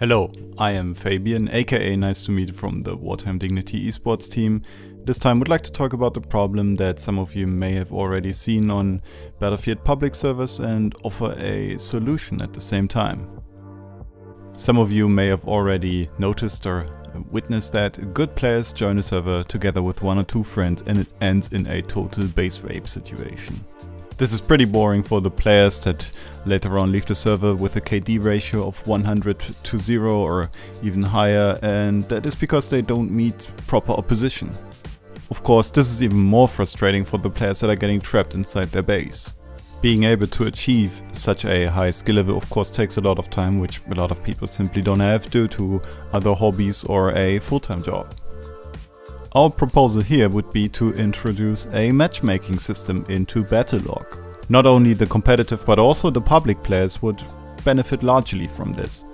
Hello, I am Fabian, aka Nice to Meet from the Wartime Dignity esports team. This time would like to talk about the problem that some of you may have already seen on Battlefield public servers and offer a solution at the same time. Some of you may have already noticed or witnessed that good players join a server together with one or two friends and it ends in a total base rape situation. This is pretty boring for the players that later on leave the server with a KD ratio of 100 to 0 or even higher, and that is because they don't meet proper opposition. Of course, this is even more frustrating for the players that are getting trapped inside their base. Being able to achieve such a high skill level of course takes a lot of time, which a lot of people simply don't have due to other hobbies or a full-time job. Our proposal here would be to introduce a matchmaking system into Battlelog. Not only the competitive but also the public players would benefit largely from this.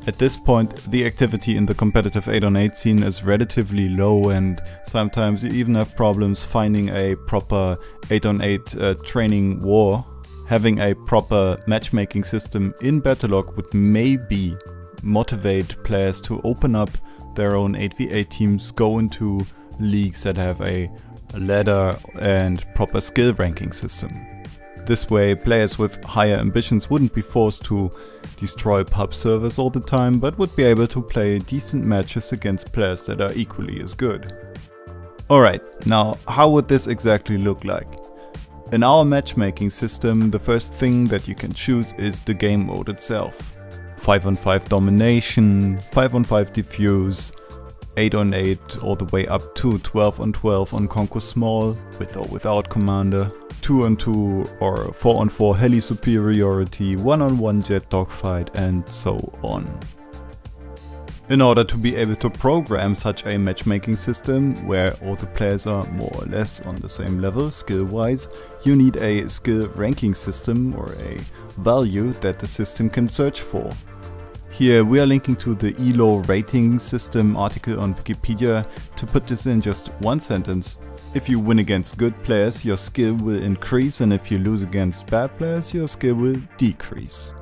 At this point, the activity in the competitive 8-on-8 scene is relatively low, and sometimes you even have problems finding a proper 8-on-8 training war. Having a proper matchmaking system in Battlelog would maybe motivate players to open up their own 8v8 teams, go into leagues that have a ladder and proper skill ranking system. This way, players with higher ambitions wouldn't be forced to destroy pub servers all the time, but would be able to play decent matches against players that are equally as good. Alright, now how would this exactly look like? In our matchmaking system, the first thing that you can choose is the game mode itself. 5-on-5 domination, 5-on-5 diffuse, 8-on-8 all the way up to 12-on-12 on Conquer Small, with or without commander, 2-on-2 or 4-on-4 heli superiority, 1-on-1 jet dogfight, and so on. In order to be able to program such a matchmaking system, where all the players are more or less on the same level skill-wise, you need a skill ranking system or a value that the system can search for. Here we are linking to the ELO rating system article on Wikipedia. To put this in just one sentence: if you win against good players, your skill will increase, and if you lose against bad players, your skill will decrease.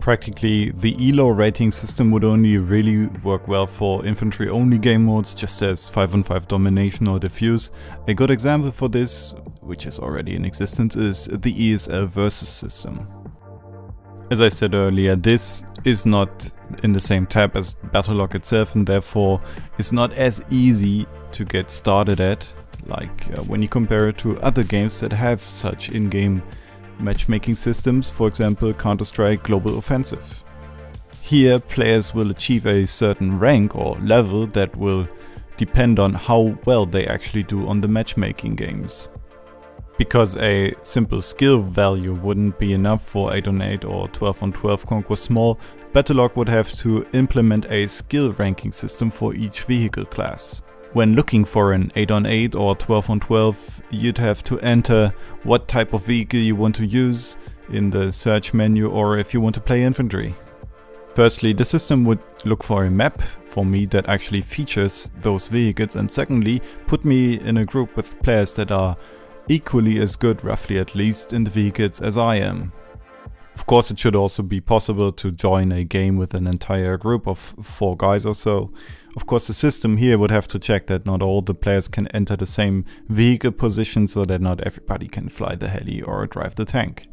Practically, the ELO rating system would only really work well for infantry only game modes, just as 5-on-5 domination or diffuse. A good example for this, which is already in existence, is the ESL versus system. As I said earlier, this is not in the same tab as Battlelog itself, and therefore is not as easy to get started at, like when you compare it to other games that have such in-game matchmaking systems, for example Counter-Strike Global Offensive. Here players will achieve a certain rank or level that will depend on how well they actually do on the matchmaking games. Because a simple skill value wouldn't be enough for 8-on-8 or 12-on-12 Conquer Small, Battlelog would have to implement a skill ranking system for each vehicle class. When looking for an 8-on-8 or 12-on-12, you'd have to enter what type of vehicle you want to use in the search menu, or if you want to play infantry. Firstly, the system would look for a map for me that actually features those vehicles, and secondly, put me in a group with players that are equally as good, roughly at least, in the vehicles as I am. Of course, it should also be possible to join a game with an entire group of 4 guys or so. Of course, the system here would have to check that not all the players can enter the same vehicle position, so that not everybody can fly the heli or drive the tank.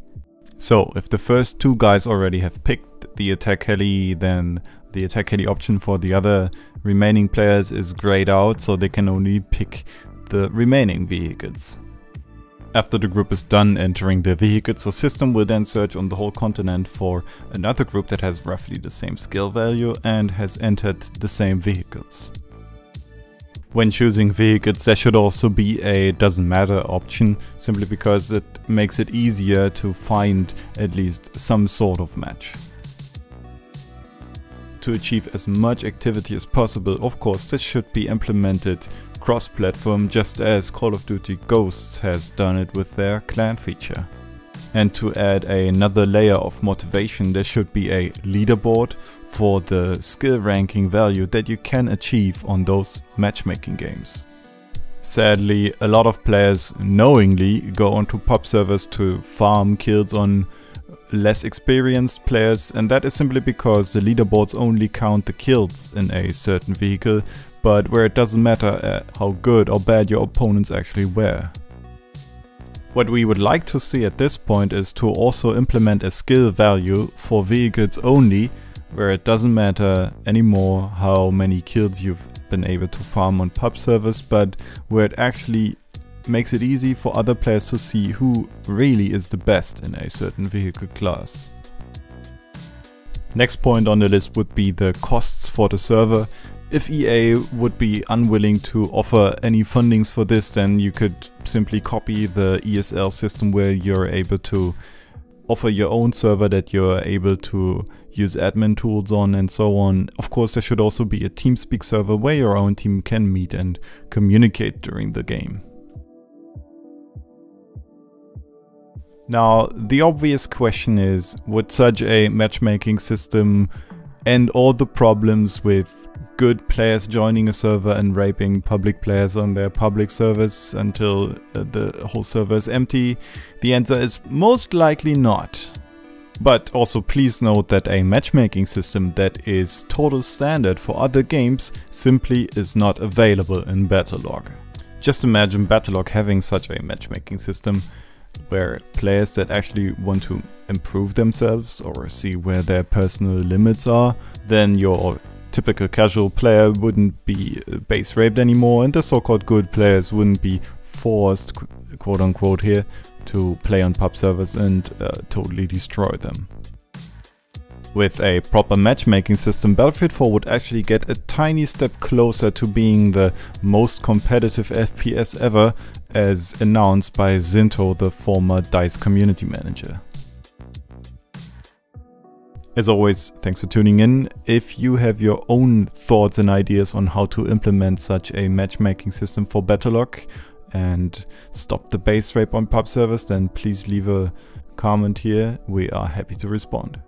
So, if the first 2 guys already have picked the attack heli, then the attack heli option for the other remaining players is grayed out, so they can only pick the remaining vehicles. After the group is done entering their vehicles, the system will then search on the whole continent for another group that has roughly the same skill value and has entered the same vehicles. When choosing vehicles, there should also be a doesn't matter option, simply because it makes it easier to find at least some sort of match. To achieve as much activity as possible, of course, this should be implemented cross-platform, just as Call of Duty Ghosts has done it with their clan feature. And to add another layer of motivation, there should be a leaderboard for the skill ranking value that you can achieve on those matchmaking games. Sadly, a lot of players knowingly go onto pub servers to farm kills on less experienced players, and that is simply because the leaderboards only count the kills in a certain vehicle, but where it doesn't matter how good or bad your opponents actually were. What we would like to see at this point is to also implement a skill value for vehicles only, where it doesn't matter anymore how many kills you've been able to farm on pub servers, but where it actually makes it easy for other players to see who really is the best in a certain vehicle class. Next point on the list would be the costs for the server. If EA would be unwilling to offer any fundings for this, then you could simply copy the ESL system where you're able to offer your own server that you're able to use admin tools on and so on. Of course, there should also be a TeamSpeak server where your own team can meet and communicate during the game. Now, the obvious question is, would such a matchmaking system end all the problems with good players joining a server and raping public players on their public servers until the whole server is empty? The answer is most likely not. But also please note that a matchmaking system that is total standard for other games simply is not available in Battlelog. Just imagine Battlelog having such a matchmaking system where players that actually want to improve themselves or see where their personal limits are, then your typical casual player wouldn't be base raped anymore, and the so-called good players wouldn't be forced, quote unquote here, to play on pub servers and totally destroy them. With a proper matchmaking system, Battlefield 4 would actually get a tiny step closer to being the most competitive FPS ever, as announced by Zinto, the former DICE community manager. As always, thanks for tuning in. If you have your own thoughts and ideas on how to implement such a matchmaking system for Battlelog and stop the base rape on pub servers, then please leave a comment here. We are happy to respond.